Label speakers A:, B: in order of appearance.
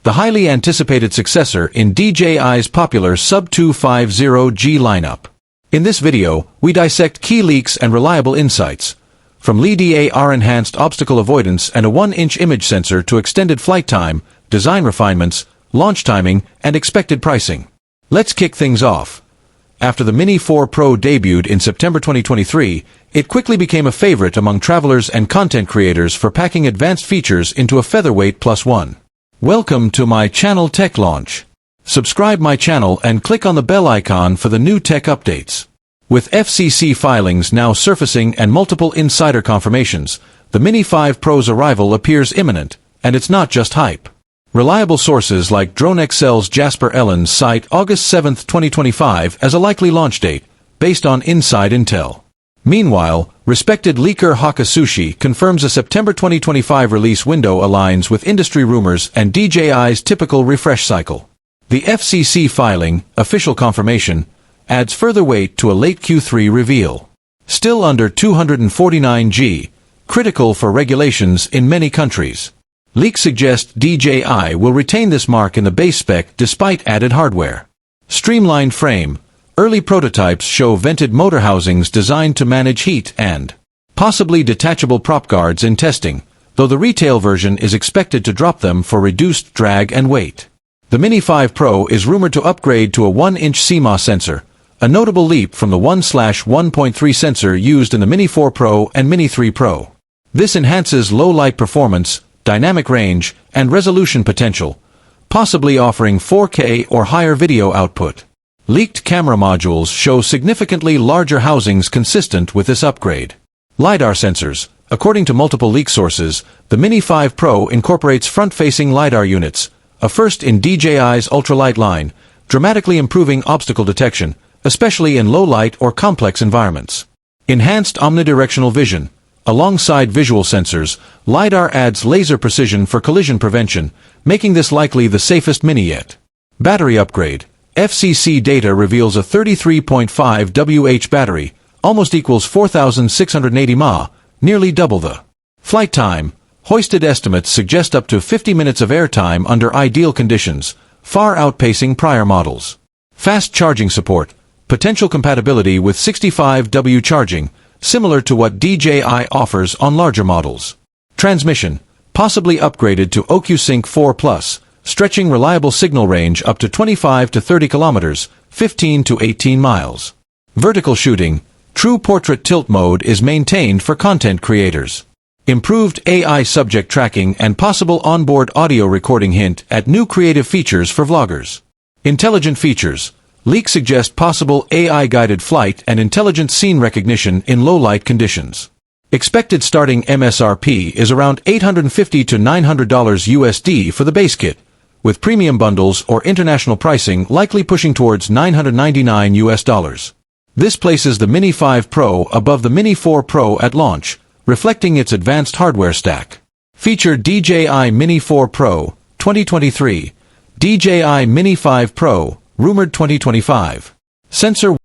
A: the highly anticipated successor in DJI's popular Sub-250G lineup. In this video, we dissect key leaks and reliable insights, from LiDAR enhanced obstacle avoidance and a 1-inch image sensor to extended flight time, design refinements, launch timing, and expected pricing. Let's kick things off. After the Mini 4 Pro debuted in September 2023, it quickly became a favorite among travelers and content creators for packing advanced features into a featherweight plus one. Welcome to my channel Tech Launch. Subscribe my channel and click on the bell icon for the new tech updates. With FCC filings now surfacing and multiple insider confirmations, the Mini 5 Pro's arrival appears imminent, and it's not just hype. Reliable sources like DroneXL's Jasper Ellens cite August 7, 2025 as a likely launch date, based on inside intel. Meanwhile, respected leaker Hakasushi confirms a September 2025 release window aligns with industry rumors and DJI's typical refresh cycle. The FCC filing, official confirmation, adds further weight to a late Q3 reveal. Still under 249G, critical for regulations in many countries. Leaks suggest DJI will retain this mark in the base spec despite added hardware. Streamlined frame. Early prototypes show vented motor housings designed to manage heat and possibly detachable prop guards in testing, though the retail version is expected to drop them for reduced drag and weight. The Mini 5 Pro is rumored to upgrade to a 1-inch CMOS sensor, a notable leap from the 1/1.3 sensor used in the Mini 4 Pro and Mini 3 Pro. This enhances low-light performance, dynamic range, and resolution potential, possibly offering 4K or higher video output. Leaked camera modules show significantly larger housings consistent with this upgrade. LiDAR sensors. According to multiple leak sources, the Mini 5 Pro incorporates front-facing LiDAR units, a first in DJI's ultralight line, dramatically improving obstacle detection, especially in low-light or complex environments. Enhanced omnidirectional vision. Alongside visual sensors, LiDAR adds laser precision for collision prevention, making this likely the safest Mini yet. Battery upgrade. FCC data reveals a 33.5 Wh battery, almost equals 4,680 mAh, nearly double the flight time. Hoisted estimates suggest up to 50 minutes of airtime under ideal conditions, far outpacing prior models. Fast charging support. Potential compatibility with 65W charging, similar to what DJI offers on larger models. Transmission. Possibly upgraded to OcuSync 4 Plus, stretching reliable signal range up to 25 to 30 kilometers, 15 to 18 miles. Vertical shooting. True portrait tilt mode is maintained for content creators. Improved AI subject tracking and possible onboard audio recording hint at new creative features for vloggers. Intelligent features. Leaks suggest possible AI-guided flight and intelligent scene recognition in low-light conditions. Expected starting MSRP is around $850 to $900 USD for the base kit, with premium bundles or international pricing likely pushing towards $999 US. This places the Mini 5 Pro above the Mini 4 Pro at launch, reflecting its advanced hardware stack. Featured DJI Mini 4 Pro, 2023. DJI Mini 5 Pro, rumored 2025. Sensor